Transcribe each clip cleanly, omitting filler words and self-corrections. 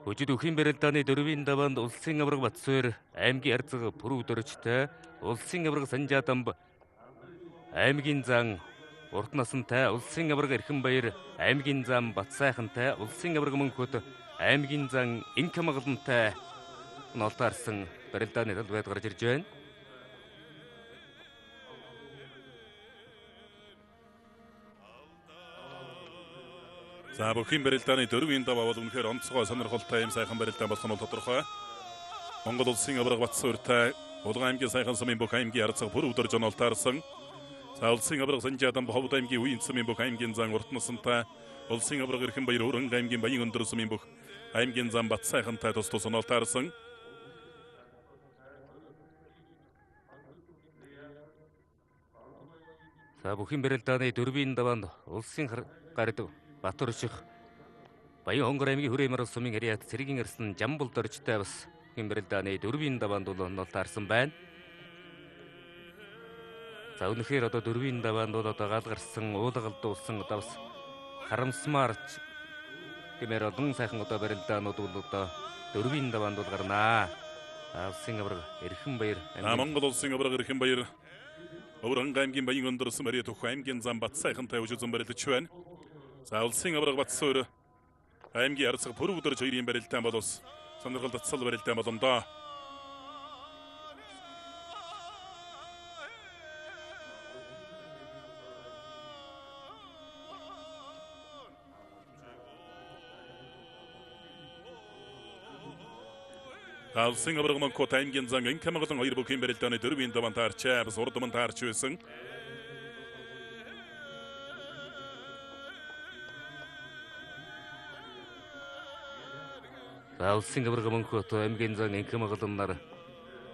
Өжид Үхийн барилдааны 4-ийн даваанд улсын авраг Батсуур аймгийн арцаг Пүрэв дөржтэй улсын авраг Санжаатамб аймгийн зан Урт насантай улсын авраг Эрхэнбаяр аймгийн зан Батсайхантай улсын авраг Мөнхөд аймгийн зан Инкамгалантай нолтаарсан барилдааны талбайд гарч ирж байна. За бүхэн барилдааны 4-ийн даваа бол үнэхээр онцгой сонирхолтой юм сайхан барилдаан болох нь тодорхой. Монгол улсын авраг Батсууртай Улаан аймгийн сайхан сумын бүх аймгийн арцаг Пүрэв дөрж онолтаарсан. За улсын авраг Санжаатамб Ховд аймгийн Үеийн сумын бүх аймгийн зан Урт насантай улсын авраг Эрхэнбаяр Өрөнг аймгийн Баян өндөр сумын бүх аймгийн зан Батсайхантай тус тус онолтаарсан. За бүхэн барилдааны 4-ийн даваанд улсын гард Батөрших Баян хонгор аймгийн Хүрээмар сумын харьяат Цэргийн арслан Жамбал дөржтэй бас бүхэн барилдааны 4-ийн даваанд онолтаарсан байна. За үнэхээр одоо 4-ийн даваанд бол одоо гал гарсан уулгалдуулсан одоо бас харамсмаарч гэмээр олон сайхан одоо барилдаанууд бол одоо 4-ийн даваанд бол гарнаа. Улсын авраг Эрхэнбаяр Монгол улсын авраг Эрхэнбаяр Өрөнг аймгийн Баян өндөр сум харьяат Өх аймгийн зан Батсайхантай үжигдэн барилдаж байна. За улсын авраг Батсуур аймгийн арцаг Пүрэв дөрж 2-ийн барилдаан бол бас сонирхол татсал барилдаан боломдоо. Улсын авраг Мөнхөд аймгийн зан Инкамгалан 2 бүхэн барилдааны 4-ийн даваанд таарчаа бас урдман таарч байсан. За улсын авраг Мөнхөд аймгийн зан Инкамгаланаар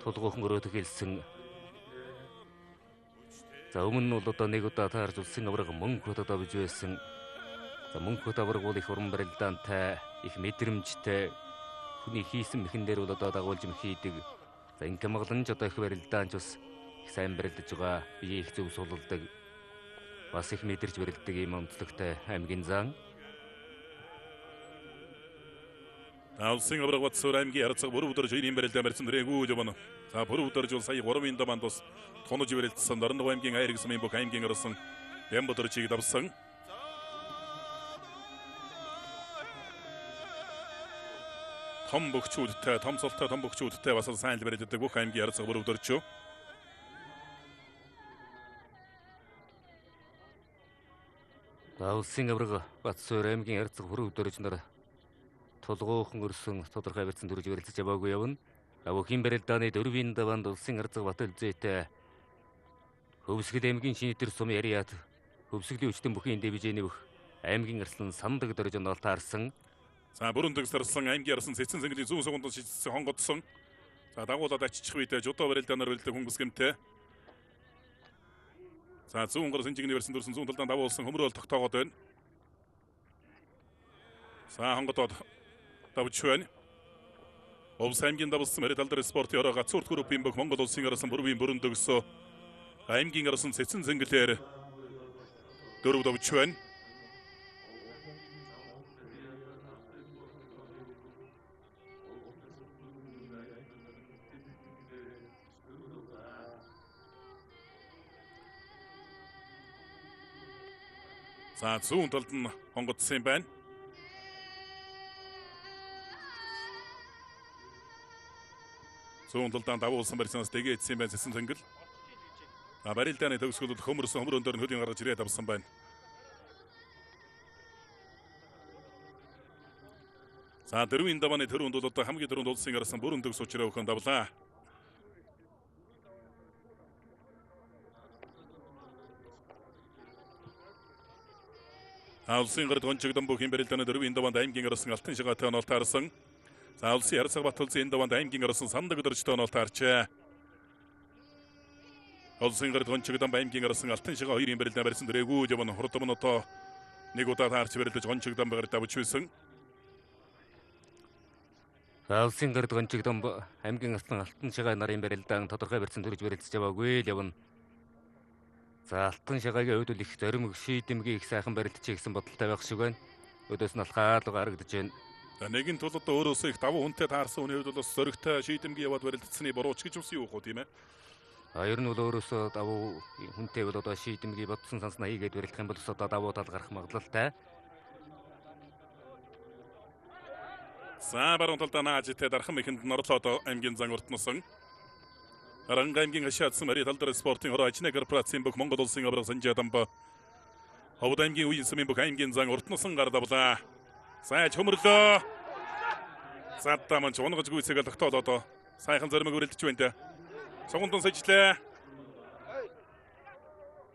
тулгуухан өрөөдөх хэлсэн. За өмнө нь бол одоо нэг удаа таарж улсын авраг Мөнхөд одоо биж байсан. За Мөнхөд авраг бол их уран барилдаантай, их мэдрэмжтэй, хүний хийсэн мэхэн дээр бол одоо дагуулж хийдэг. За Инкамгалан ч одоо их барилдаанч бас их сайн барилдаж байгаа. Бие их зөв сулалдаг. Бас их мэдэрч барилдаг юм онцлогтой аймгийн зан. Улсын авраг Батсуур аймгийн арцаг Пүрэв дөрж 2-ийн барилдаан барьсан дөрэгүү жавна. За Пүрэв дөрж бол сая 3-ийн даваанд бас тонож барилдсан Дорног аймгийн Айраг сумын бүх аймгийн арсан Бямбодорчийг давсан. Том бөхчүүдтэй, том солтой том бөхчүүдтэй бас сайн барилддаг бүх аймгийн арцаг Пүрэв дөрж. За улсын авраг Батсуур аймгийн арцаг Пүрэв дөрж нар тулгуухан өрсөн тодорхой барьсан дүрж барилдаж яваагүй явна. Бүхэн барилдааны 4-ийн даваанд улсын арцаг Батөлзөөтэй Хөвсгөл аймгийн Шинэтэр сумын харьяат Хөвсгөлийн өчтөн бүхэн дивизийн бүх аймгийн арслан Сандаг дөрж онолтаарсан. За бүрэн төгсөрсөн аймгийн арсан Цэцэн зэнгэлийн зүүн сугунд шийдсэн хонгодсон. За дагуулад аччих үедээ жудаа барилдаанаар барилдаг хөнгөс гэмтэй. За зүүн гар сэнжигний барьсан дүрсэн зүүн талдаа дагуулсан хөмрөөл тогтоогоод байна. За хонгодоод давж байна. Овс аймгийн давсан мэрэ талдар спортын ороо Гацуурт группийн бүх Монгол улсын арсан бүрийн бүрэн төгсөө аймгийн арсан Цэцэн зэнгэлээр 4 давж байна. За зүүн талд нь хонгодсон юм байна. Зүүн талдаа давуулсан барьсанаас дэгээдсэн юм байна Цэцэн зэнгэл. Барилдааны төгсгөлд хөмөрсөн хөмөр өндөр нь хөлийн гаргаж ирээд авсан байна. За 4-ийн давааны төрөнд бол одоо хамгийн түрүүнд улсын арсан бүрэн төгс учраа өгөн давлаа. Улсын гард гончигдсон бүхэн барилдааны 4-ийн даваанд аймгийн арсан Алтан шагаатай онолтаарсан. За улсын арцаг Батөлзийн даваанд аймгийн арсан Сандаг дөржтэй онолтаарчаа. Улсын гард гончигдсон аймгийн арсан Алтан шагаа 2-ийн барилдаан барьсан дөрэгүү жавн хурдмын одоо нэг удаа таарч барилдаж гончигдсон байгаар давж байсан. За улсын гард гончигдсон аймгийн арсан Алтан шагаа нарын барилдаан тодорхой барьсан төрж барилдаж яваагүй л явна. За Алтан шагаагийн хувьд их зоримог шийдэмгийн их сайхан барилдаж гэсэн бодолтой байх шиг байна. Өдөөс нь алхаалга харагдаж байна. Нэгэн тул одоо өөрөөсөө их давуу хүнтэй таарсан хүний хувьд бол бас зөрөгтэй шийдэмгий яваад барилдсны бурууч гэж бас юу хөө тийм ээ. Ер нь бол өөрөөсөө давуу хүнтэй бол одоо шийдэмгий бодсон санснаа хийгээд барилдах юм бол одоо давуу тал гарах магадлалтай. За баруун талдаа наажтэй дархан ихэнд Норлоод аймгийн зан уртнасан. Аранга аймгийн хашаатсан Мари талдар спортын хороо ажны корпорацийн бүх Монгол улсын авраг санжаадамба. Ховд аймгийн үеийн сумын бүх аймгийн зан уртнасан гардавлаа. Сайж хөмөрлөө. Задтаа манч унгаж гүйцээг тогтоолоо. Сайхан зоримог өрөлдөж байна. Согондон сэжлээ.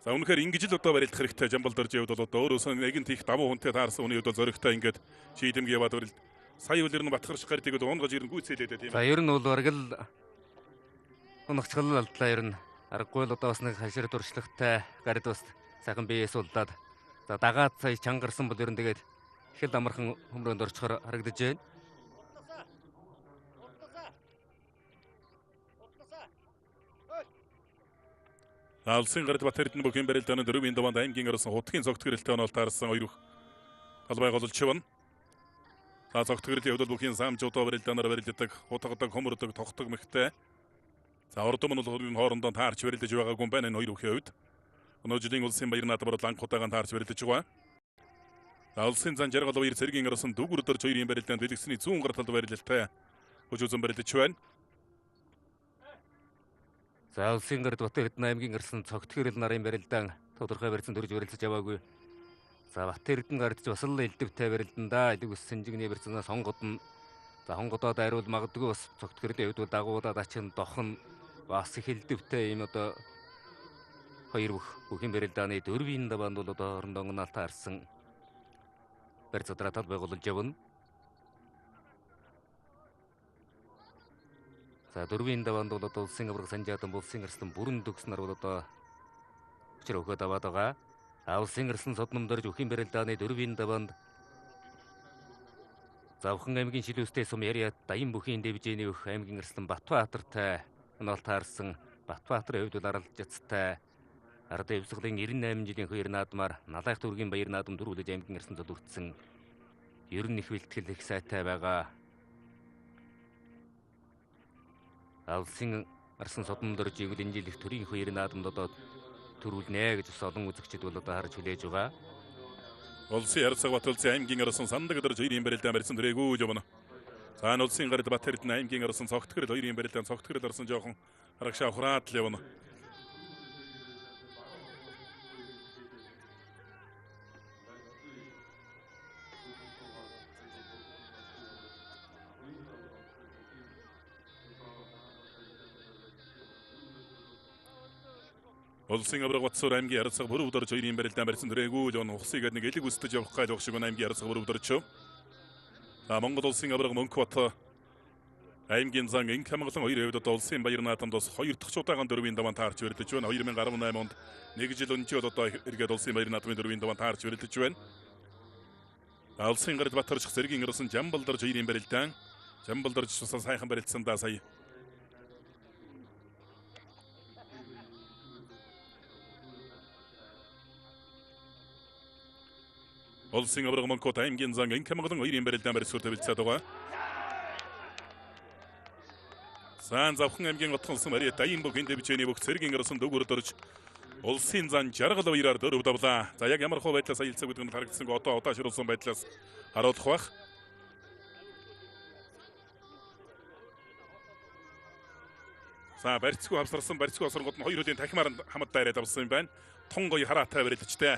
За үнэхээр ингэж л одоо барилдах хэрэгтэй Жамбал дорж явд бол одоо өөрөөсөө нэгэн тийх давуу хүнтэй таарсан хүний одоо зөрөгтэй ингээд шийдэмгий яваад өрөлд. Сая үлэр нь батгарч гардыг одоо унгаж ирэн гүйцээлээд тийм. За ер нь бол бараг л унагчгал алдлаа ер нь. Аргагүй л одоо бас нэг хашир туршлагатай гард бас сайхан биеэс улдаад. За дагаад сая чангарсан бол ер нь тэгээд их л амархан хөмрөөнд орчхоор харагдаж байна. Алсын гард Батэрдэн бүхэн барилдааны 4-ийн даваанд аймгийн орсон хутгийн цогт гэрэлтэй онол таарсан хоёр талбай голж чивэн. За цогт гэрлийн хувьд бүхэн самжуудаа барилдаанаар барилддаг, хутгадаг, хөмөрдөг, тогтдог мэгтэй. За ордом нь бол хоорондоо таарч барилдаж байгаагүй байна энэ хоёр бүхэн хувьд. Өнөө жилийн улсын баяр наадмаар ланх хутаагаан таарч барилдаж байгаа. За улсын зан жаргал баяр цэргийн орсон дүгүр дорж хоёрын барилдаанд дэлгэсний 100 гар талд барилдалтай хүчүүзэн барилдаж байна. За улсын гард Батэрдэн аймгийн гарсан цогт гэрэл нарын барилдаан тодорхой барьсан төрж барилдаж яваагүй. За Батэрдэн гардч бас л элдвтэй барилдандаа элэг ус сэнжигний барьцнаас хонгод нь за хонгодоо дайруул магадгүй бас цогт гэрлийн хувьд бол дагуудаа дачин дохон бас их элдвтэй юм одоо хоёр бүхэн барилдааны 4-ийн даваанд бол одоо орондоо гонаалт таарсан барь задраа талбай голж явна. За 4-ийн даваанд бол одоо улсын авраг санжаадан улсын арслан бүрэн төгснөр бол одоо учир өгөөд аваад байгаа. Улсын арслан содном дорж бүхэн барилдааны 4-ийн даваанд Завхан аймгийн шилүүстэй сум яриа даян бүхийн дэвжээний өх аймгийн арслан Батбаатартай онол таарсан. Батбаатарын хувьд бол аралжцтай ард дэвсглийн 98 жилийн хоёр наадмаар Налайх дүүргийн баяр наадам дөрвөлж аймгийн арслан төлөвлөсөн. Ер нь их бэлтгэл их сайтай байгаа. Улсын арслан содном дорж игэл энэ жил их төрийн хоёр наадамд одоо төрүүлнэ гэж бас олон үзэгчид бол одоо харж хүлээж байгаа. Улсын Ярцаг Бат улсын аймгийн орсон сандаг дорж хоёрын барилдаан барьсан дөрэгүү явна. За улсын гард Батэрдэн аймгийн орсон цогт гэрэл хоёрын барилдаан цогт гэрэл орсон жоохон харагшаа хураад л явна. Улсын авраг Батсуур аймгийн Ярцаг бүрв дорж хоёрын барилдаан барьсан дөрэгүү явна. Ухсыгээд нэг элэг үстэж явах гал багшиг аймгийн Ярцаг бүрв дорж. За Монгол улсын авраг Мөнхбат аймгийн зан инх хамгаалан хоёр хувьд улсын баяр наадамд бас хоёр дахь удаагаан 4-ийн даваанд таарч барилдаж байна. 2018 онд нэг жил өнжи бол одоо эргээд улсын баяр наадмын 4-ийн даваанд таарч барилдаж байна. Улсын гард Батарч цэргийн орсон Жамбал дорж хоёрын барилдаан Жамбал дорж бас сайхан барилдсан да сая. Улсын авраг Монкот аймгийн зан инх хамгаалан хоёрын барилдаан барьсаар тавилцаад байгаа. Сан Завхан аймгийн Отгонсон Мари даян бүхэн дэвжээний бүх цэргийн орсон дүгүр дорж улсын зан жаргал баяраар дөрөв давлаа. За яг ямар хөө байдлаас аялцаг гэдэг нь харагдсан одоо удаашруулсан байдлаас харуулах бах. За барьцгүй хавсарсан барьцгүй осоргод нь хоёр хөлийн тахимаар хамт дайраад авсан юм байна. Тун гоё хараатай барилдажтэй.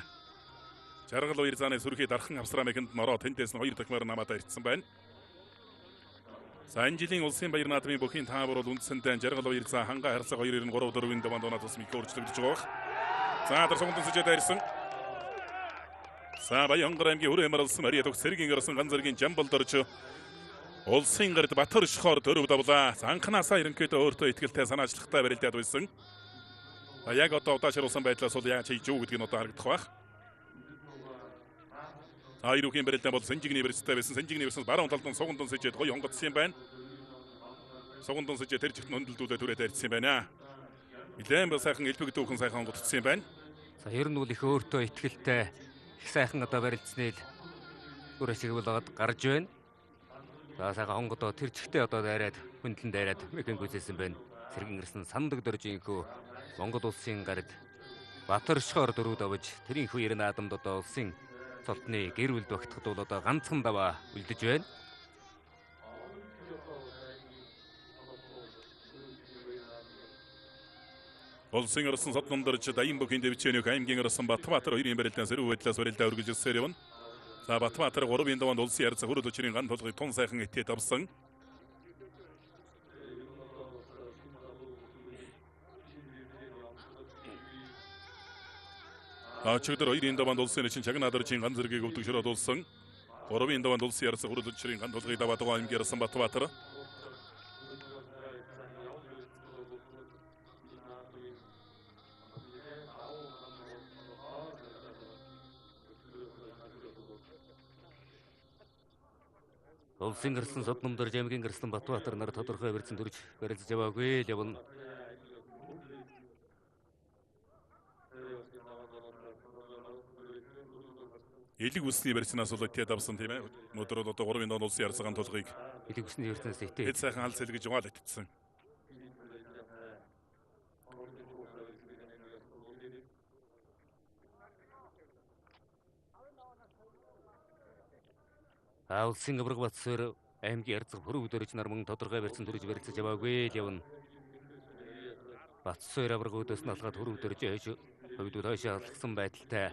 Жаргал баяр зааны сүрхий дархан авсраа мэхэнд нороо тэндээс нь хоёр тахимаар намаатаа ирсэн байна. За энэ жилийн улсын баяр наадмын бүхийн таавар бол үндсэндээ жаргал баяр заа ханга харьцаг 2-93-4-ийн даваанд оноо тус микро өөрчлөгдөж байгаа. За дарсонгон сэжээд ирсэн. За Баянгар аймгийн Хүрэмар улсын Мари дөх цэргийн орсон ганц зэргийн Жамбал дорж улсын гард Батар шохоор дөрөв давлаа. Анханасаа ерөнхийдөө өөртөө ихтгэлтэй санаачлагтай барилдаад байсан. Яг одоо удаашруулсан байдлаас бол яаж хийж юу гэдгийг одоо харагдах байх. Хоёрын барилдаан бол Сэнжигний барьцтай байсан. Сэнжигний барьцаас баруун талд нь Сугандун сэжээд гоё хонгодсон юм байна. Сугандун сэжээ тэр жигт хөндлөлдүүлээ түрээд ярьсан юм байна. Нилээн ба сайхан элбэг дүүхэн сайхан хонгодсон юм байна. За ер нь бол их өөртөө ихтгэлтэй их сайхан одоо барилдсны л үр ашиг болоод гарч байна. За сайхан хонгодоо тэр чигтээ одоо дайраад хөндлөн дайраад мэгэн гүйцээсэн байна. Сэргэн ирсэн сандаг дөржинхүү Монгол улсын гард Батөршгоор дөрөв давж тэрийн хоёр наадамд одоо улсын цолтны гэр бүл багтахад бол одоо ганцхан даваа үлдэж байна. Улсын орсон содномдорч Даянбөхийн дэвчээнийх аймгийн орсон Батбаатар 2-ын барилдаан сэрүү байдлаас барилдаа үргэлжилсээр явна. За Батбаатар 3-ын даваанд улсын ярцаг хөрөд өчрийн ган толгойг тун сайхан итгээд авсан. Чигдэр 2-ын даваанд улсын чин чагнаадэрчийн ган зэргийг өвдөг ширээд улсан. 3-ын даваанд улсын ярцаг хөрөд өчрийн ган толгойг даваад байгаа аймгийн орсон Батбаатар. Улсын гэрсэн содномдор жамгийн гэрсэн Батбаатар нар тодорхой барьсан төрж барилж яваагүй л явна. Элэг үсний барьснаас бол итгээд авсан тийм ээ. Өнөөдөр одоо 3-ын даваанд улсын ярцаг ган толгойг Элэг үсний барьснаас итээ. хэд сайхан алс хэлгэж яваал итцсэн. Улсын авраг Батсуур аймгийн ярцаг хөрөв дөрж нар мөн тодорхой барьсан төрж барилж яваагүй л явна. Батсуур авраг өдөөс нь алгаад хөрөв дөрж ээж хойд хойшоо алгасан байдалтай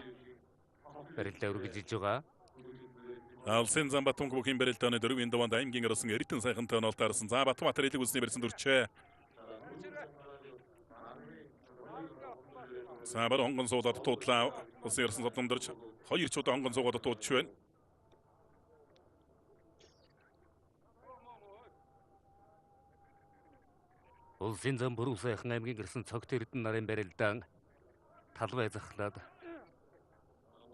барилдаа үргэлжилж байгаа. Улсын зам Батбаатарын барилдааны 4-ын даваанд аймгийн орсон Эрдэнэ сайхан тоонол таарсан. За Батбаатар элэг үсний барьсан төрчээ. За бар хонгон суудаад туудлаа. Улсын орсон содномдорч 2 ч удаа хонгон суугаад туудч байна. Улсын зам бүрүү сайхан аймгийн гэрсэн цогт Эрдэнэ нарын барилдаан талбай захлаад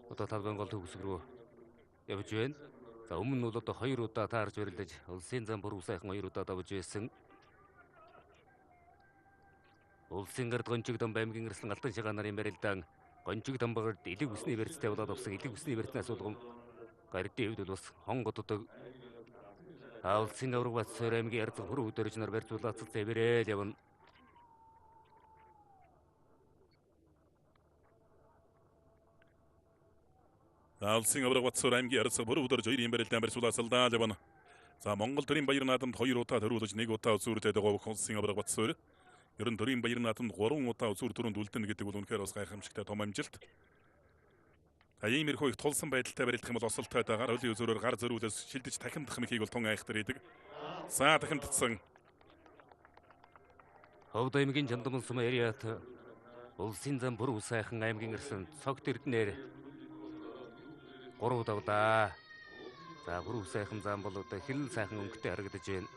одоо талбайн гол төгсөг рүү явж байна. За өмнө нь бол одоо 2 удаа таарж барилдаж улсын зам бүрүү сайхан 2 удаа давж байсан. Улсын гард гончиг дам аймгийн гэрсэн алтан шагаан нарын барилдаан гончиг дамбагт элэг үсний барьцтай болоод авсан элэг үсний барьцнаас болгон гардын хэвд бол бас хонгоддог. Улсын авраг Батсуур аймгийн ярцаг хөрөв дөрж нар барьцуулаад зэвэрэл явна. Улсын авраг Батсуур аймгийн ярцаг хөрөв дөрж 2-ын барилдаан барьцуулаад салдаа явна. За Монгол төрийн баяр наадамд 2 удаа төрүүлж 1 удаа үзүүрдээд байгаа улсын авраг Батсуур. Ер нь төрийн баяр наадамд 3 удаа үзүүр төрөнд үлдэнэ гэдэг бол үнэхээр бас гайхамшигтай том амжилт. Иймэрхүү их тулсан байдалтай барилдах юм бол осолтой дагаар хөлийн үзүүрээр гар зөрүүлээс шилдэж тахимдах мэхийг бол тун айхтар идэг. За тахимдсан. Ховд аймгийн Чандаман сум яриат улсын зам бүрүү сайхан аймгийн гэрсэн цогт Эрдэнээр 3 давлаа. За бүрүү сайхан зам бол одоо хэл сайхан өнгөтэй харагдаж байна.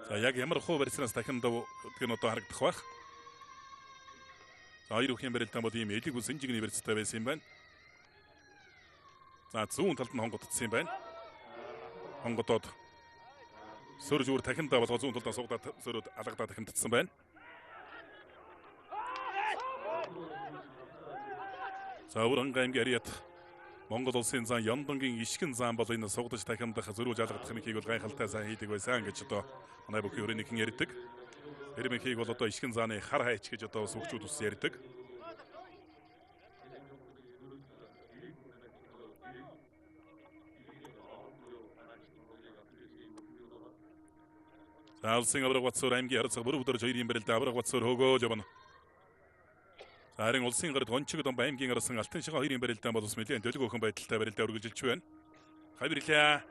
За яг ямар хуу барьснаас тахимдав гэдг нь одоо харагдах байх. За хоёр бүхэн барилдаан бол ийм элэг үс инжигний барьцтай байсан юм байна. За зүүн талд нь хонгоддсон юм байна. Хонгодоод сөрж үр тахимдаа болгоо зүүн талдаа суугаад сөрөд алгадаа тахимдсан байна. За Уранга аймгийн Ариат Монгол улсын зам Яндонгийн ишгэн зам бол энэ сугдаж тахимдах зөрүүлж алгадах мэхийг бол гайхалтай сайн хийдэг байсан гэж одоо манай бүхэн өрөөнийхэн ярьдаг. Тэр мэхийг бол одоо ишгэн зааны хар хайч гэж одоо сүгчүүд ус ярьдаг. За улсын авраг Батсуур аймгийн ярцаг бүрүү дөрж 2-ын барилдаа авраг Батсуур хөгөөж явна. Харин улсын гард гончиг дом аймгийн арсан алтан шигаа 2-ын барилдаан бол ус нэлээд төлөг өхөн байдалтай барилдаа үргэлжилж байна. Хавирлаа.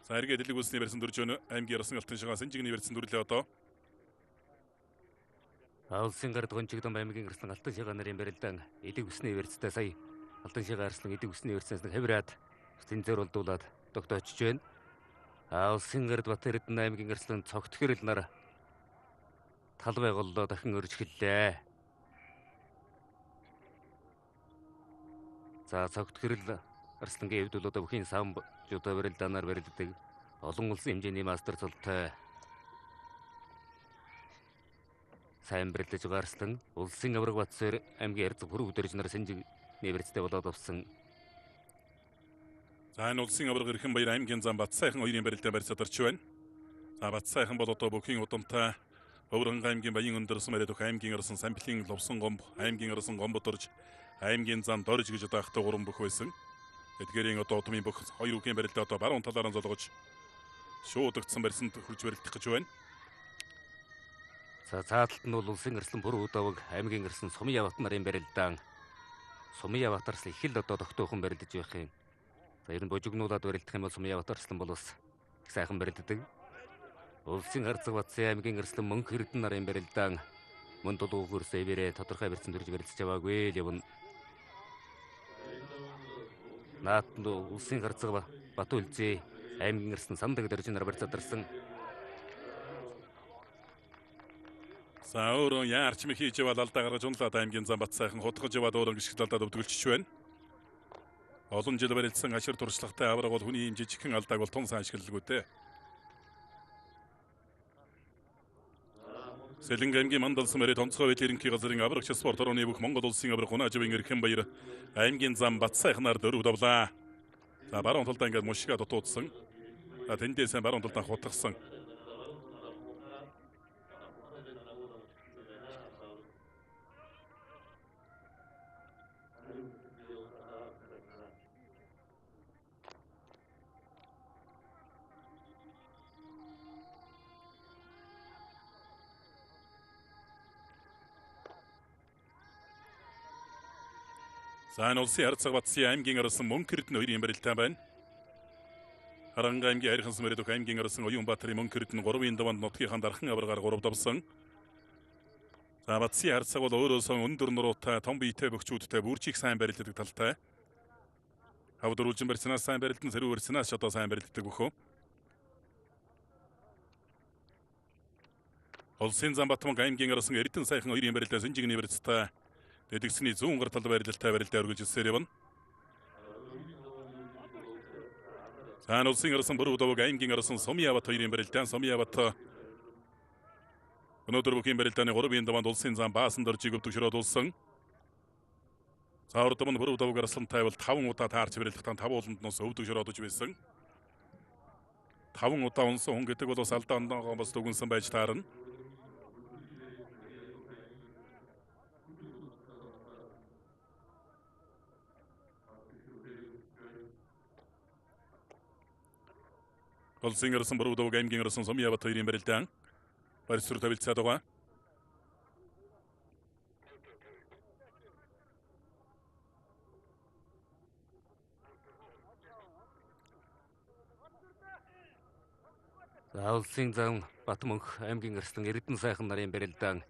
За эргээд элэг үсний барьсан дөрж өнө аймгийн арсан алтан шигаа сэнжигний барьсан дүрлээ одоо. Улсын гард гончиг дом аймгийн арсан алтан шигаа нарын барилдаан элэг үсний барьцтай сая алтан шигаа арслан элэг үсний барьцнаас хавираад тэнцээр болдуулаад тогтоочж байна. Улсын гард Бат Эрдэнэ аймгийн арслан цогт хэрэл нар талбай голлоо дахин өрж эхэллээ. За цогт хэрэл арслангийн хэвд бол одоо бүхийн сам жуудаа барилдаанаар барилддаг олон улсын хэмжээний мастер цолтой сайн барилдаж байгаа арслан улсын авраг Батсуур аймгийн ярцаг бүрүү дөрж нар сэнжиг нэрцтэй болоод авсан. За энэ улсын аварга Эрхэнбаяр аймгийн зам Батсайхан хоёрын барилдаан барьж задарч байна. За Батсайхан бол одоо бүхийн удамтай Өвөрхөн аймгийн Баян өндөрсөн мөрөдөх аймгийн арсан Самбилын Ловсон гомб, аймгийн арсан Гомбод орж, аймгийн зам Дорж гэж одоо ахтай гурван бүх байсан. Эдгээрийн одоо удмын бүх хоёр үгийн барилдаа одоо баруун талаараа золгож шуудагдсан барьсанд хурж барилдах гэж байна. За цааталт нь бол улсын арслан бүр удавг аймгийн арсан Сумын Яват нарын барилдаан. Сумын Яват арслан их л одоо тогтоохон барилдаж байх юм. За ер нь божигнуулаад барилдах юм бол Сумын Яват арслан бол бас их сайхан барилддаг. Улсын Харцаг Батсын аймгийн арслан Мөнх Эрдэнэ нарын барилдаан мөн дулуугөрс эвэрэ тодорхой барьсан төрж барилдаж яваагүй л явна. Наатанд улсын Харцаг Бат үлзий аймгийн арслан Сандаг дөржин нар барьж задарсан. За өөрөө яарч мэ хийж яваад алдаа гаргаж унлаад аймгийн зам Батсайхан хутгаж яваад өөрөө гიშгэл алдаад өвдгөлчж байна. Олон жил барилдсан ашир туршлагатай авраг бол хүний ийм жижигхэн алдааг бол тун сайн ашиглалгүй дээ. Сэлэнг аймгийн Мандалсан мөрөд онцгой байдлын газрын аврагч спорт орны бүх Монгол улсын авраг Хунааживын Эрхэнбаяр аймгийн зам Батсайхнаар дөрөв давлаа. За баруун талдаа ингээд мушига дутуудсан. За тэндээс баруун талдаа хутгсан. За энэ улсын Харцаг Батсын аймгийн арсан Мөнх Эрдэнэ хоёрын барилдаан байна. Харанга аймгийн Хайрханс мөрөдөх аймгийн арсан Оюнбаатарын Мөнх Эрдэнэ 3-ын даванд нутгийн дархан аваргаар 3 давсан. За Батсын Харцаг бол өөрөөсөө өндөр нуруутай, том биетэй бөхчүүдтэй бүржих сайн барилдадаг талтай. Хавд үрүүлжин барьснаас сайн барилдан, сэрүү барьснаас одоо сайн барилдадаг бөхөө. Улсын зам Батманг аймгийн арсан Эрдэнэ сайхан хоёрын барилдаан Синжигний барилдтай Дэдгсний зүүн гар тал барилдалтай барилдаа үргэлжилсээр явна. За улсын арсан Бүр удавг аймгийн арсан Сумын Яват хоёрын барилдаан Сумын Яват өнөөдөр бүхийн барилдааны 3-ын даванд улсын зам Баасан доржиг өвдөгшрөөд улсан. За урдам нь Бүр удавг арслантай бол 5 удаа таарч барилдахтан 5 ууланд нус өвдөгшрөөд уж байсан. 5 удаа унсан хүн гэдэг бол бас алдаа ондоогоо бас дүгнсэн байж таарна. Улсын арсан Бүр удавг аймгийн арсан Сумын Яват хоёрын барилдаан барьсруу тавилцаад байгаа. За улсын зам Батмөнх аймгийн арслан Эрдэнэ сайхан нарын барилдаан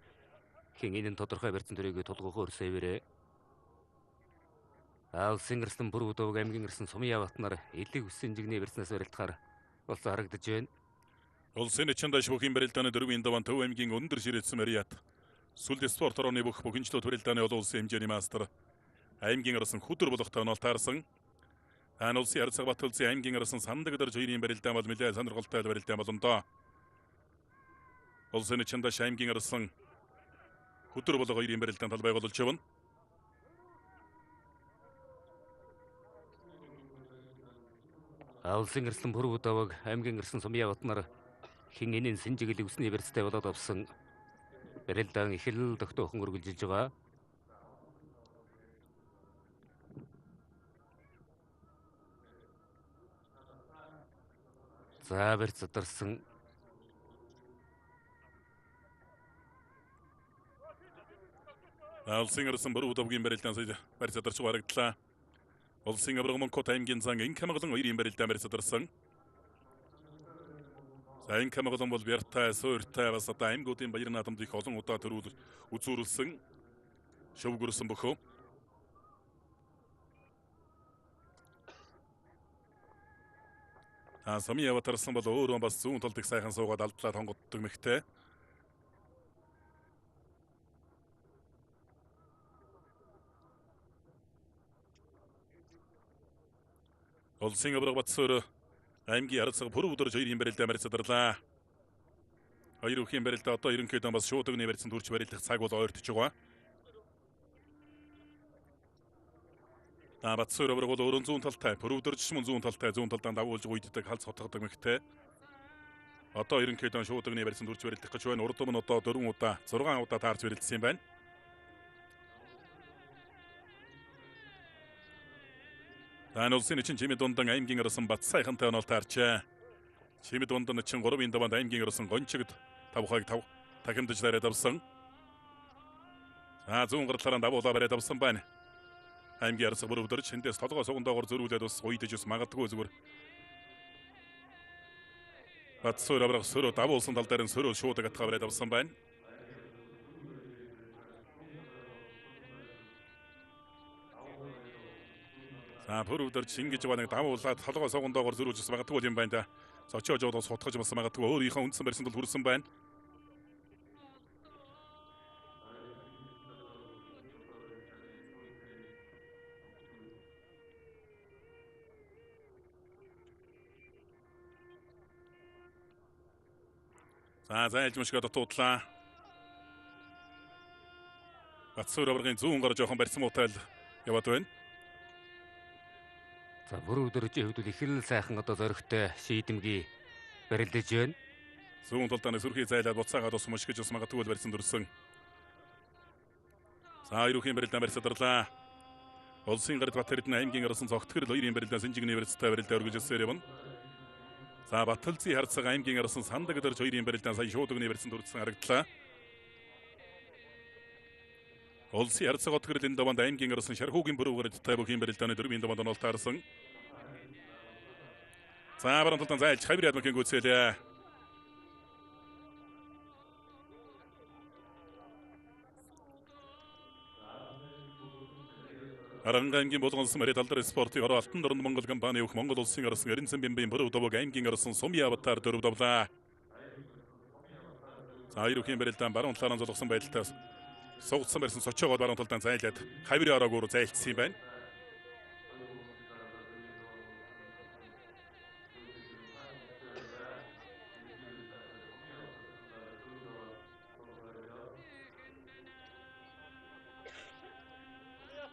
хин энэ тодорхой барьсан төрийг тулгуур өрсөөвэрээ. За улсын арслан Бүр удавг аймгийн арсан Сумын Яват нар элэг үсэн жигний барьснаас барилдахаар болсон харагдаж байна. Улсын чандаш бүхийн барилдааны 4-ын даван Төв аймгийн өндөр ширээдсэн Мариат Сүлд спорт орны бүх бүхэнчлүүд барилдааны олон улсын хэмжээний мастер аймгийн арсан Хүдэр болохтой онол таарсан. Ан улсын Харцаг Бат улсын аймгийн арсан Сандаг дорж хоёрын барилдаан бол нэлээд сонирхолтой барилдаан болно доо. Улсын чандаш аймгийн арсан Хүдэр болох хоёрын барилдаан тал байгуулж явна. Улсын арслан Бүр удавг аймгийн арсан Сумын Яват нар хин энийн Синжигэл үсний барьцтай болоод авсан барилдаан их л тогтоохон үргэлжилж байгаа. За барьц задарсан. Улсын арсан Бүр удавгийн барилдаан барьц задарч харагдлаа. Улсын авраг Монкот аймгийн зан Инкамаглан хоёрын барилдаан барьж задарсан. За Инкамаглан бол Бяртай, Суурьтай бас одоо аймагуудын баяр наадамд их олон удаа үзүүлсэн шөвгөрсөн бөхөө. Сумын Яват арсан бол өөрөө бас зүүн талд их сайхан суугаад алдлаа тонгоддог мэгтэй. Улсын авраг Батсуур аймгийн Харцаг Бүр удавг хоёрын барилдаан барьж задарлаа. Хоёр бүхийн барилдаа одоо ерөнхийдөө бас шууд өгний барьсан төрж барилдах цаг бол ойртож байгаа. Батсуур авраг бол өрөн зүүн талтай, пөрөвдөрч мөн зүүн талтай, зүүн талдаа дагуулж уйддаг халц хотгодог мэгтэй. Одоо ерөнхийдөө шуудагны барьсан дүрж барилдах гэж байна. Урд өмнө одоо 4 удаа, 6 удаа таарч барилдсан юм байна. Улсын чинь Чимэд Ундан аймгийн арсан Бат сайхантай онол таарчаа. Чимэд Ундан чинь 3-ын даванд аймгийн арсан Гончигд 5-5 тахимдж дараад авсан. Зүүн гартлаараа давуулаа бариад авсан байна. Аймгийн арсаг бүрөвдөрч эндээс толгой сугандоогоор зөрүүлээд бас уйдаж ус магадгүй зүгээр. Батсуур авраг сөрөө давуулсан тал дээр нь сөрөө шуудаг атгаа бариад авсан байна. Бүрөвдөрч ингэж байна давуулаад толгой сугандоогоор зөрүүлж ус магадгүй юм байна да. Зочиож удаас сутгаж бас магадгүй өөрийнхөө үндсэн барьсан тул хүрсэн байна. Зайлж мушгаа дутуудлаа. Батсуур аврагын зүүн гар жоохон барьсан муутай яваад байна. Бүрөвдөрчийн хувьд их л сайхан одоо зоригтой шийдэмгий барилдаж байна. Зүүн талдаа сүрхий зайлаад буцаагаад ус мушгиж ус магадгүй барьсан дүрсэн. Ерөнхийн барилдаа барьсадарлаа. Улсын гард Батэрдэн аймгийн арсан цогтгөрл 2-ын барилдаа Синжигний барилдаа барилдаа өргөжсөөр явна. Баталцын харцаг аймгийн арсан Сандаг дөрж 2-ын барилдаа сая шуудагны барьсан дүрсэн харагдлаа. Улсын харцаг отгөрлөлийн даванд аймгийн арсан Шархуугийн бүрөв гаражтай бүхийн барилдааны 4-ийн даванд онол таарсан. Баруун талдан зайлж хавир ядмгийн гүйцээлээ. Арангаангийн болгонсон мөрөд алдар спортын ороо алтан дорн Монгол компани өөх Монгол улсын арсан Эренцэн бэмбийн бүрөв даваг аймгийн арсан Сумья аватар 4 давлаа. Ерөнхийн барилдаан баруун талаараа золгосон байдалтай сугдсан барьсан сочоогоод баруун талдаа зайлаад хавирын ороогүй зайлцсан юм байна.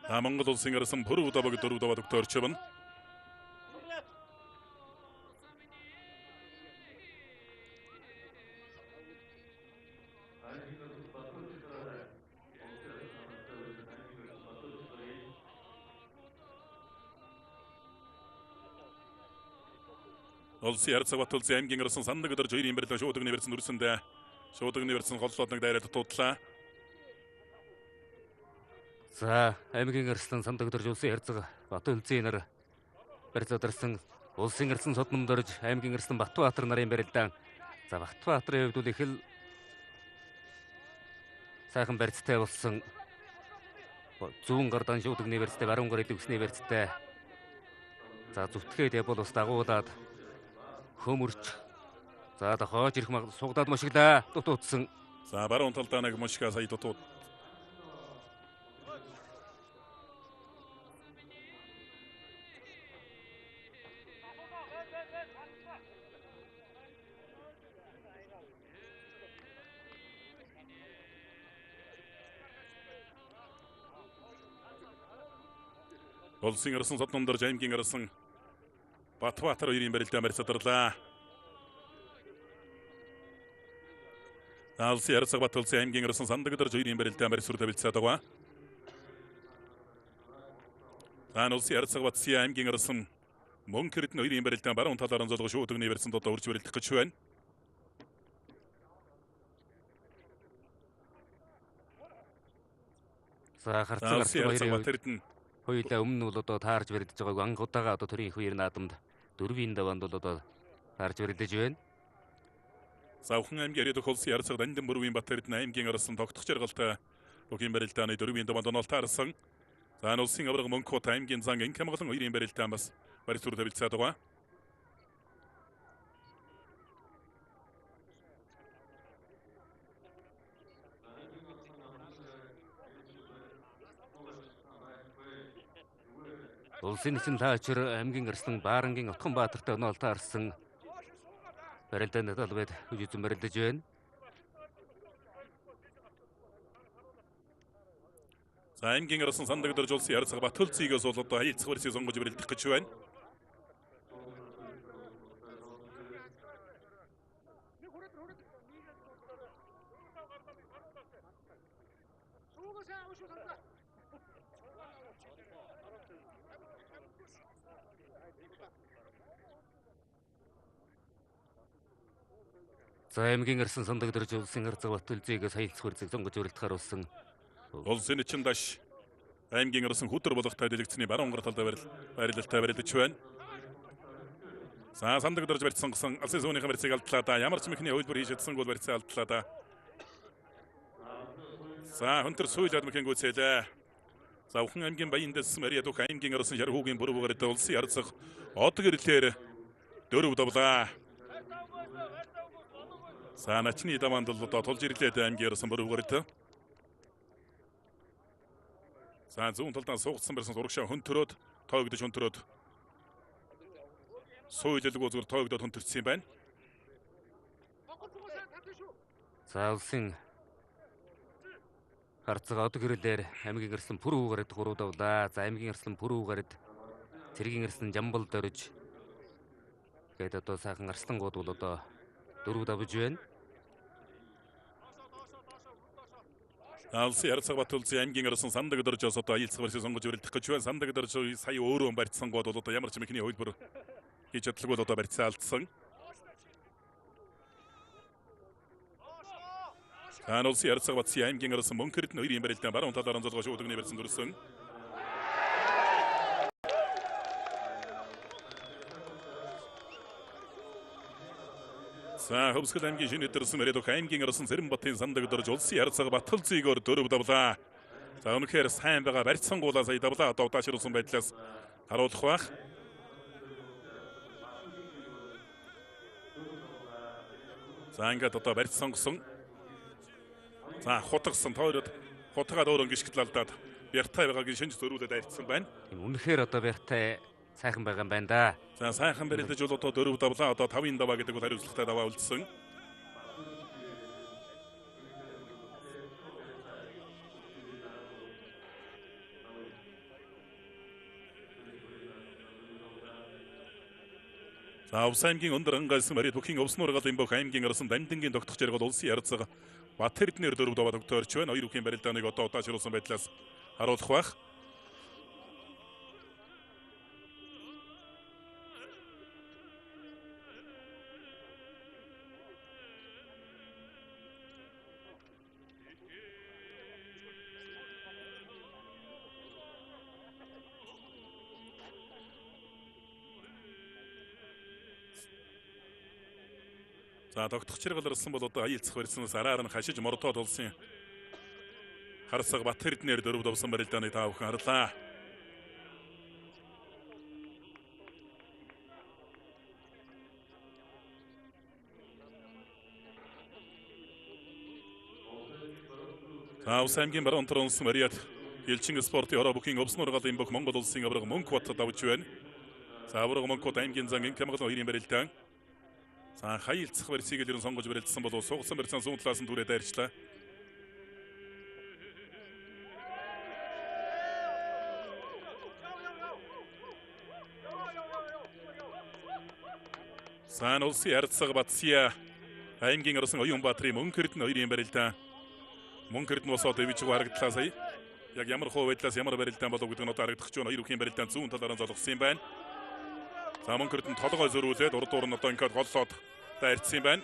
Монгол улсын арсан бүрөв даваг 4 даваад өгтөрч явна. Улсын харцаг Батулсын аймгийн арсан Сандаг дөрж 2-ын барилдаан шуудагны барьсан дүрсэндээ шуудагны барьсан голлоод нэг дайраад дутуудлаа. Аймгийн арслан Сандаг дөрж улсын харцаг Батулсын нар барьцаадарсан улсын арслан Содном дөрж аймгийн арслан Батбаатар нарын барилдаан. Батбаатарын хувьд их л сайхан барьцтай болсон. Зүүн гардан шуудагны барьцтай, баруун гар идэвхсний барьцтай. Зүтгээд явбал бас дагуулад хөмөрч. Хойж ирэх сугдаад мушиглаа. Дутуудсан. Баруун талдаа нэг мушгаа сая дутууд. Улсын арсан Содном дөрж аймгийн арсан Батбаатар 2-ын барилдаан барьцаадарлаа. Улсын харцаг Батулсын аймгийн арсан Сандаг дөрж 2-ын барилдаан барьцуурд тавилцаад байгаа. Улсын харцаг Батсын аймгийн арсан Мөнхөрдөн 2-ын барилдаан баруун талаар нь золгож шуудагны барьсан доо урьж барилдах гэж байна. Харцаг Батэрдэн хоёулаа өмнө бол одоо таарж барилдаж байгааг анх удаага одоо төрийн их үеэр наадамд 4-ийн даванд бол одоо таарж барилдаж байна. Савхан аймгийн Яриадах улсын харцаг Дандин бүрийн Батэрдэн аймгийн арсан тогтох жаргалтай бүхийн барилдааны 4-ийн даванд онол таарсан. Улсын авраг Мөнхөт аймгийн зан Инкамгалан 2-ийн барилдаан бас барьцуурд тавилцаад байгаа. Улсын эцэн таачир аймгийн арслан Баарангийн Отгонбаатартай онол таарсан барилдааны талбайд хүжизэн барилдаж байна. За аймгийн арсан сандагдорж улсын ярилцага Батөлцөөгөөс бол одоо хаилцах барьцыг сонгож бэлдэх гэж байна. За аймгийн арсан сандагдорж улсын ярилцага Батөлцөөгөөс хаилцах барьцыг сонгож бэлдэхээр болсон Улсын эчин даш аймгийн арсан хүдэр болготой дэлгэцний баруун гар талд барилалтай барилдаж байна. За сандагдорж барьц сонгосон алсын сүүнийхэн барьцыг алдлаа да. Ямар ч мэхний хөлбөр хийж чадсан бол барьцаа алдлаа да. За өнтөр сүйд адмхэн гүцээлээ. За Ухаан аймгийн Баян дэс Мариа Дух аймгийн арсан Шархуугийн бүрүүгээр улсын ярилцах од гэрлэлээр 4 давлаа. За начны даваанд л одоо тулж ирлээд аймгийн арсан бүрүүгээр. За зүүн талдаа суугдсан барьсан урагшаа хөнтөрөөд тоогдож хөнтөрөөд сууйлэлгүй зүгээр тоогдоод хөнтөрсөн юм байна. За улсын харцаг од гэрлэлээр аймгийн арсан бүрүүгээр 3 давлаа. За аймгийн арсан бүрүүгээр цэргийн арсан Жамбал дөрж гээд одоо сайхан арслангууд бол одоо 4 давж байна. Улсын ярилцах Батөлцийн аймгийн арсан сандагдоржоос одоо хаилцах барьцыг сонгож бэлдэх гэж байна. Сандагдорж сая өөрөө барьцсан гол бол одоо ямар ч мэхний хөлбөр хийж чадлагүй одоо барьцаа алдсан. Улсын ярилцах Батсын аймгийн арсан Мөнхөрд нь 2 барилдаан баруун талаар онцолгоо шуудагны барьсан дүрсэн. За Хөвсгөл аймгийн шинэ өдөрсөн Мариа Дух аймгийн арсан Цэрэнбатын сандагдорж улсын ярилцах Батөлцөөгөөр 4 давлаа. За үнэхээр сайн байгаа барьц сонгуулаа сая давлаа одоо удаашруулсан байдлаас харуулах байх. За ингээд одоо барьц сонгосон. За хутгсан тойроод хутгаад өөр гიშгэл алдаад бяртай байгаагийн шинж зөрүүлээд арьцсан байна. Үнэхээр одоо бяртай сайхан байгаа юм байна да. За сайхан барилдаж бол одоо 4 давлаа одоо 5-ын даваа гэдэг бол хариуцлагатай даваа үлдсэн. За Увс аймгийн өндөр ангайлсан Мариа Духын Увснуур галын бөх аймгийн арсан Дамдингийн тогтох зэрэг бол улсын ярилцага Батэрднэр 4 даваа тогтоорч байна. 2 үхийн барилдааныг одоо удаашруулсан байдлаас харуулах байх. За тогтох зэрэг гарсан бол одоо хаилцах барьцнаас араар нь хашиж мордоод улсын харсаг Батэрднэр 4 давсан барилдааны та бүхэн харлаа. За Увс аймгийн баруун тронс Мариат Элчин спортын ороо бүхийн Увснуур галын бүх Монгол улсын авраг Мөнхбат давж байна. За авраг Мөнхбат аймгийн зан Инкамгал 2-ын барилдаан. За хаилцах барьцыг л ерөн сонгож барилдсан болов суугсан барьцаан зүүн талаас нь түрээд арчлаа. За улсын ярилцах Батсия аймгийн арсан Оюнбаатрын Мөнхөрд нь 2-ын барилдаан. Мөнхөрд нь босоод дэвжиг харагдлаа сая. Яг ямар хөө байдлаас ямар барилдаан болов гэдэг нь одоо харагдах ч 2 үхийн барилдаан зүүн талаар нь золгосон юм байна. За Мөнхөрд нь толгой зөрүүлээд урд дуур нь одоо ингээд голлоод дайрцсан юм байна.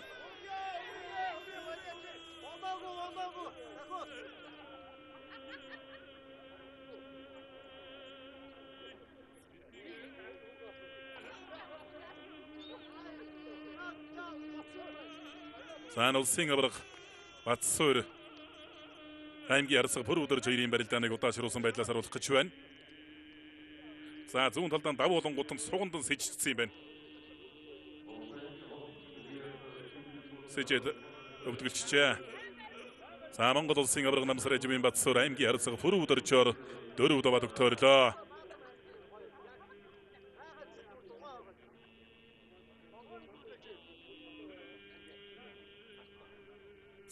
За улсын авраг Батсуур аймгийн ярилцах бүр өдөрж 2-ын барилдааныг удаашруулсан байдлаас харуулах гэж байна. За зүүн талдаа давуу болонгууд нь сугандан сэжигдсэн юм байна. Сэжид өвдгөлчжээ. За Монгол улсын авраг намсар эжмийн Батсуур аймгийн ярилцах бүр өдөржөөр 4 даваа тогтоорлоо.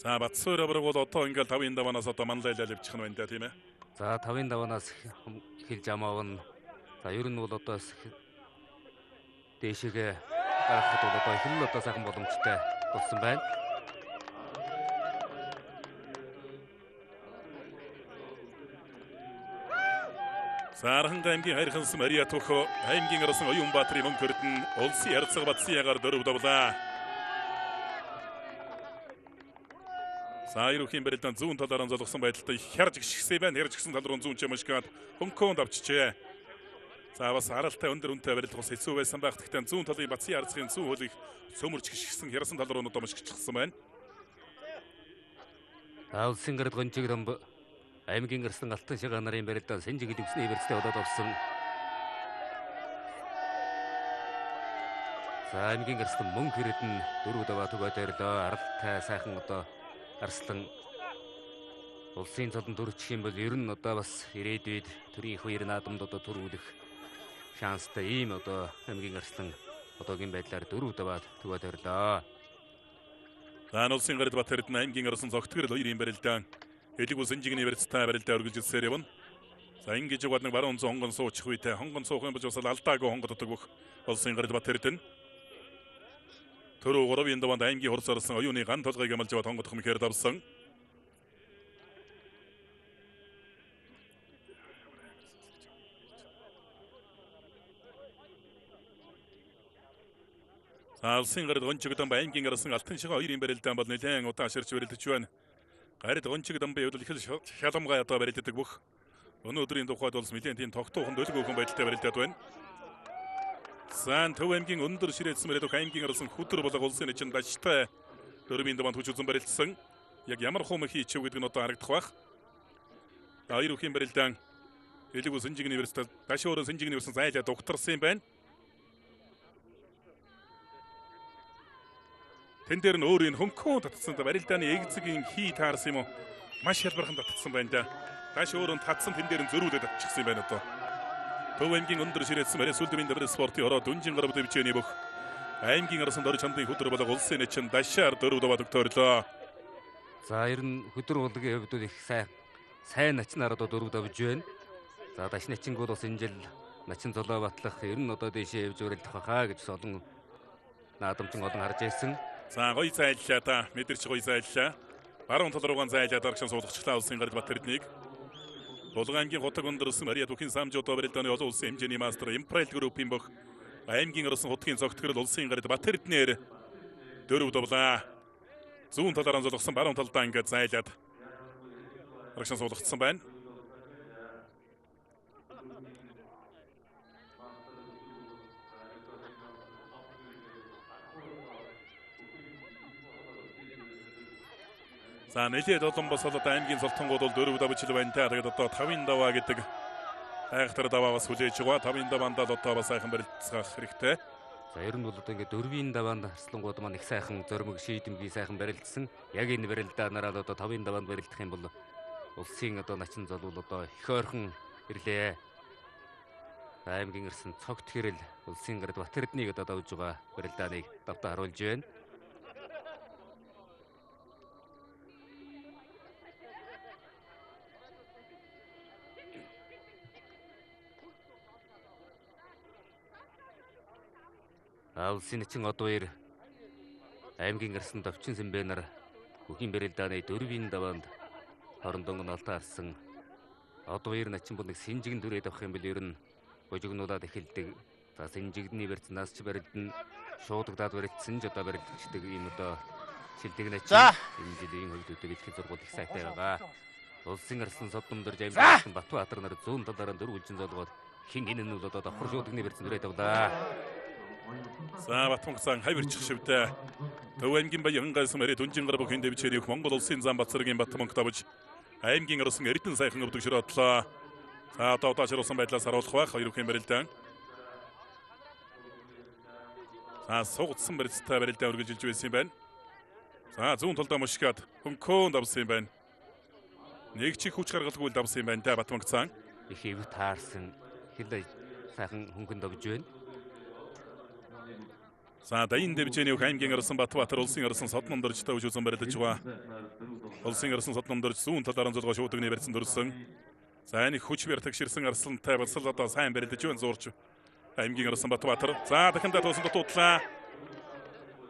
За Батсуур авраг бол одоо ингээл 5-ын даваанаас одоо манлайлал явчих нь байна да тийм ээ. За 5-ын даваанаас эхэлж амаавна. За ер нь бол одоо дээшээгээ гарахад бол одоо их л одоо сайхан боломжтой болсон байна. Сархан аймгийн хайрханс Мария Төхөө аймгийн арсан Оюнбаатарын мөн хөрдөн улсын ярцаг батсан ягаар 4 давлаа. Саируухийн барилдаан зүүн талаараа золгосон байдалтай хярж гიშгсэн байна. Хярж гисэн тал руу зүүн чамшгаад хонконд авчижээ. За бас харалтай өндөр үнэтэй барилдах ус хэцүү байсан байх. Гэхдээ зүүн талын батсан ярцгийн зүүн хөлийг сөмөрч гიშгсэн хярсан тал руу нодомж гიშгсэн байна. Улсын гэрд гончиг дамб аймгийн арслан алтан шагаа нарын барилдаан Сэнжиг дэвсний барьцтай болоод авсан. За аймгийн арслан мөн хэрэтэн 4 даваа түгээтэрлөө аралтай сайхан одоо арслан улсын цолон төрчих юм бол ер нь одоо бас ирээдүйд төрийн их үеэр наадамд одоо төрүүлэх шанстай ийм одоо аймгийн арслан одоогийн байдлаар 4 даваад түгээтэрлөө. За улсын гэрд бат хэрэтэн аймгийн арслан зогтгөрл 2-ын барилдаан Элэг үсэн жигний барьцтай барилдаа үргэлжилсээр явна. За ингэж яваад нэг баруун зүүн хонгон суучих үедээ хонгон суух юм болж усал алдаагүй хонгод утгах улсын гэрд бат хэрэтэн. Төрөө 3-ын даваанд аймгийн хурц орсон оюуны ган толгойг амлж яваад хонгодох мэхээр давсан. За улсын гэрд гончигдон аймгийн арсан алтан шигаа 2-ын барилдаан бол нэлээд удаан ширч барилдаж байна. Гарид гончиг дамбын хувьд их шаламгай одоо барилддаг бүх. Өнөөдрийн тухайд бол нэлээд тийм тогтуухан дөлгөөхөн байдалтай барилдаад байна. Сан Төв аймгийн өндөр ширээдсэн барилдах аймгийн арсан хүтэр болго улсын эчин даштай 4-ийн даваанд хүч үзэн барилдсан. Яг ямар хуум хийчихв гэдэг нь одоо харагдах байх. Аярухийн барилдаан Элэг үсэн жигний университет даш өөрөн сэнжигний университет зайлаа докторсан юм байна. Тэн дээр нь өөрийн хонкон татсан барилдааны эгзэгийн хий таарсан юм уу? Маш хялбархан татсан байна да. Даш өөрөнд татсан тэн дээр нь зөрүүлээд татчихсан юм байна одоо. Төв аймгийн өндөр ширээдсэн бариа сүлдмийн дэврэ спортын ороо дүнжин гарав дэвчээний бүх. Аймгийн арсан дор чандын хөдөр болго улсын эчин дашаар 4 даваад өгтөөрлөө. За ер нь хөдөр болгогийн хувьд их сайн начнаар одоо 4 давж байна. За даш начингууд бас энэ жил начин золоо батлах ер нь одоо дэшээ явж өрөлдөх байхаа гэж олон наадамчин олон харж ирсэн. За гоё зайллаа та мэдэрч гоё зайллаа. Баруун тал руугаан зайлаад аргашин суулгачлаа улсын гэрд бат хэрэтнийг. Булган аймгийн хотог өндөрсөн Мария Төхийн самжууд барилдааны олон улсын хэмжээний мастер Импрел группийн бүх аймгийн арсан хотгийн цогтгөрөл улсын гэрд бат хэрэтнээр 4 давлаа. Зүүн талаараа золгосон баруун талдаа ингээд зайлаад аргашин суулгацсан байна. За нэлээд олон босоод аймгийн султангууд бол 4 давж ил байна. Тэгээд одоо 5-ын даваа гэдэг айхтар даваа бас хүлээж байгаа. 5-ын даваанд л одоо бас сайхан барилдцах хэрэгтэй. За ер нь бол одоо ингээд 4-ийн даваанд арслангууд маань их сайхан зөрмөг шийдэмгий сайхан барилдсан. Яг энэ барилдаанараа одоо 5-ын даваанд барилдах юм бол улсын одоо начин золвол одоо их ойрхон ирлээ. Аймгийн ирсэн цогт хэрэл улсын гэрд бат хэрэтнийг одоо давж байгаа барилдааныг давтаа харуулж байна. Улсын эчин одвэр аймгийн арсан товчин сэмбэнаар бүхийн барилдааны 4-ийн даваанд хорондонг нь олдоо харсан. Одвэр начин бол нэг сэнжигэн дүрээд авах юм бол ер нь божигнуулаад эхэлдэг. За сэнжигний барьцнаас ч барилдана шуудагдаад барилдсан ч одоо барилдчихдаг ийм одоо шилдэг начин. Энэ жилийн хувьд өдөр их зургуул их сайтай байгаа. Улсын арсан соддомдор аймгийн арсан Батбаатар нар зүүн талаараа 4 үлжин золгоод хин энэ нь бол одоо давхар шуудагны барьцсан дүрээд авлаа. За Батмонцан хайвэрчих шивдэ. Төв аймгийн баян гайсан мэрэ дүнжин гарбог хин дэвчээрийг Монгол улсын зам Батцэргийн Батмонц давж аймгийн арсан эрдэн сайхан өвдөг широодлоо. За одоо удаашруулсан байдлаас харуулах байх хоёрын барилдаан. За сугдсан барилдтай барилдаа үргэлжилж байсан юм байна. За зүүн талдаа мушгаад хонкон давсан юм байна. Нэг чих хүч гаргалгүй давсан юм байна да Батмонцан. Их эв таарсан хэлээ сайхан хөнгөн давж байна. За дайн дэвжээний аймгийн арсан Батбаатар улсын арсан содномдорч тавж үзэн барилдаж байгаа. Улсын арсан содномдорч зүүн талаараа зулгаа шуудагны барьсан дөрсөн. За энэ хүч бэр тэгширсэн Арслантай басал одоо сайн барилдаж байна зуурч. Аймгийн Арслан Батбаатар. За дахиндаа туусан дутуудлаа.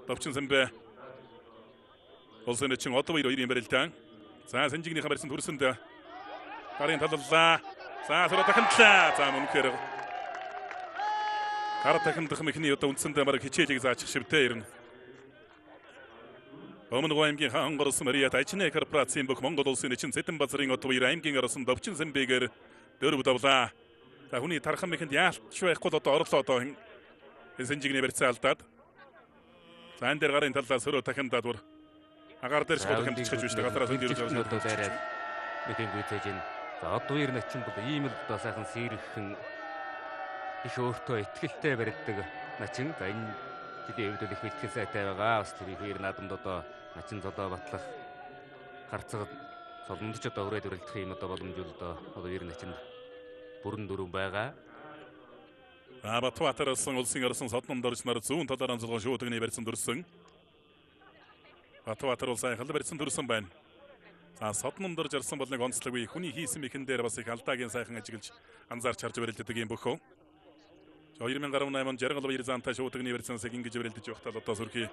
Товчин Сэмбэ. Улсын эчин одоо 2-2 барилдаан. За Санжигнийхаа барьсан төрсөнд гарын таллаа. За тэр дахиндлаа. За мөнхөр. Гар дахиндах мэхний одоо үндсэндээ баг хичээлийг заачих шивтэй ирнэ. Өмнө аймгийн хангорс Мариат ажны корпорацийн бүх Монгол улсын эчин Цэтэн базрын одоо 2 аймгийн Арслан Товчин Сэмбэгээр 4 давлаа. За хүний тархан мэхэнд яалч байхгүй одоо орлоо одоо Санжигний барьцаа алдаад. За энэ дээр гарын талаас өрөө дахиндаа дур. Агаар дээр шууд хэмжиж байж байгаа. Гадраас үндир одоо дайраад мэхин гүйцээж байна. За одоо 2 начин бол ийм л одоо сайхан сэрхэн их өөртөө ихтгэлтэй барилдаг начин. За энэ жилийн үед их ихтгэл сайтай байгаа. Бас тэр их наадамд одоо начин зодоо батлах харцаг солондч одоо хүрээд өрөлдөх юм одоо боломжууд одоо 2 начинд бүрэн дөрөв байгаа. Батбаатараас улсын Арслан соднон дорж нар зүүн талаар анзалган шуудагны барьсан дүрсэн. Батбаатар улс айхал барьсан дүрсэн байна. За соднон дорж арсан бол нэг онцлоггүй хүний хийсэн мэхэн дээр бас их алдаагийн сайхан ажиглаж анзаарч харж барилддаг юм бөхөө. 2018 онд Жаргал баяр заантай шуудагны барьсансыг ингэж барилдаж явахдаа одоо сүрхий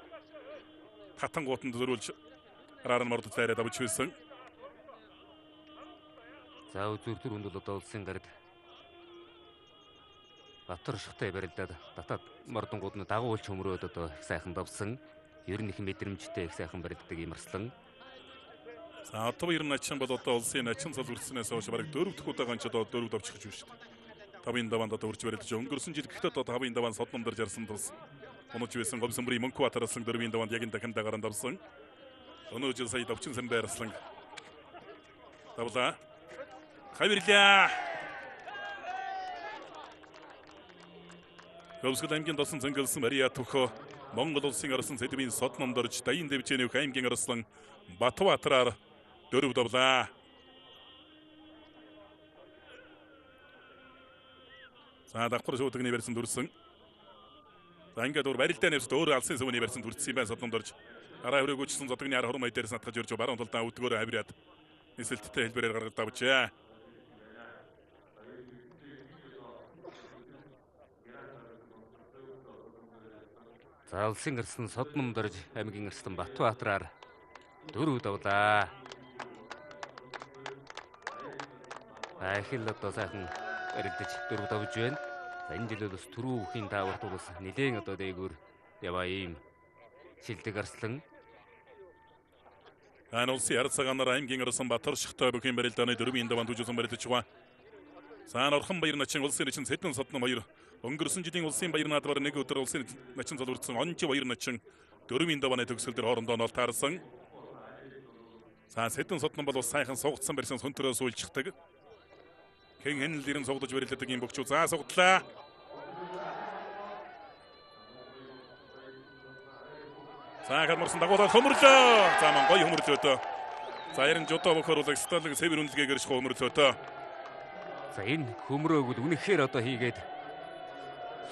татангуутанд зөрүүлж араар нь мордод дайраад авч хэлсэн. За үзүүр түрүүнд бол одоо улсын гард Батар шигтэй барилдаад татаад мордонгууд нь дагуулж хөмрөөд одоо их сайхан давсан. Ер нь их мэдрэмжтэй их сайхан барилддаг юм Арслан. За одоо 2 начин бол одоо улсын начин цол үрснээс хойш бараг 4 дахь удаагаан ч одоо 4 давчих гэж байна шүү дээ. 5-ын даваанд одоо үрж барилдаж өнгөрсөн жил гэхдээ одоо 5-ын даваанд содном дор жарсан тус. Онож байсан Гомсон бүрийн Мөнхбаатараас 4-ийн даваанд яг энэ дахиндаа гарan давсан. Өнөө жил сая Товчин Сэмбэ Арслан давлаа. Хайрлаа. Өвсгөл аймгийн досон зэнгэлсэн Мариат Төхөө Монгол улсын Арслан сэдвийн содном дорж дайын дэвжээний аймгийн Арслан Батбаатараар 4 давлаа. За давхар шуудагны барьсан дүрсэн. За ингээд дөр барилдаа нэвсд өөрөө алсын сүмний барьсан дүрсэн юм байна содном дорж. Араа хөрөөгөөчсөн зодгны ар хурмай дээрс натгаж ирж баруун талдаа өдгөөрөө хавираад нисэлттэй хэлбэрээр гаргаж авчаа. За улсын Арслан содном дорж аймгийн Арслан Батбаатараар 4 давлаа. Ахил одоо сайхан барилдаж 4 давж байна. За энэ жилд бас түрүүхийн дааварт бас нэлээд одоо дээгүүр яваа юм шилдэг Арслан. Улсын ард цагаанаар аймгийн Арслан Батар шигтэй бүхэн барилдааны 4-ийн даваанд үжүүлсэн барилдаж байгаа. За Орхон баяр начин улсын эчин Цэтэн содном 2 өнгөрсөн жилийн улсын баяр наадмаар нэг өдөр улсын начин цол үрдсэн онч баяр начин 4-ийн давааны төгсгөл дээр хоорондоо нол таарсан. За Цэтэн содном бол сайхан суугдсан барьсан сөнтөрөөс үйлчдэг. Хэн хэнэл дэрэн суугдаж барилддаг юм бөгчүү. За суугдлаа. За гадмарсан дагуулаад хөмөрлөө. За ман гоё хөмөрлөөдөө. За ярин жодоо бохоруулаг сталыг сэвэр үнэлгээгээр ших хөмөрлөөдөө. За энэ хөмрөөгөл үнэхээр одоо хийгээд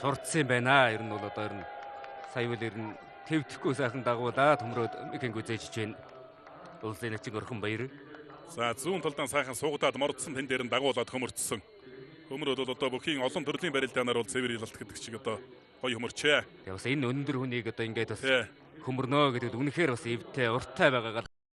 сурцсан байна. Ер нь бол одоо сая үл твдэхгүй сайхан дагуулаад хөмрөөд мэхин гүзээж чинь улсын начин Орхон баяр. За зүүн талдаа сайхан суугдаад мордсон тэн дээр нь дагуулад хөмөрцсөн. Хөмрөөд бол одоо бүхийн олон төрлийн барилдаанаар бол цэвэр илалт гэдэг чиг одоо гоё хөмөрчээ. Бас энэ өндөр хүнийг одоо ингээд бас хөмөрнөө гэдэг үнэхээр бас эвтэй урттай байгаагаар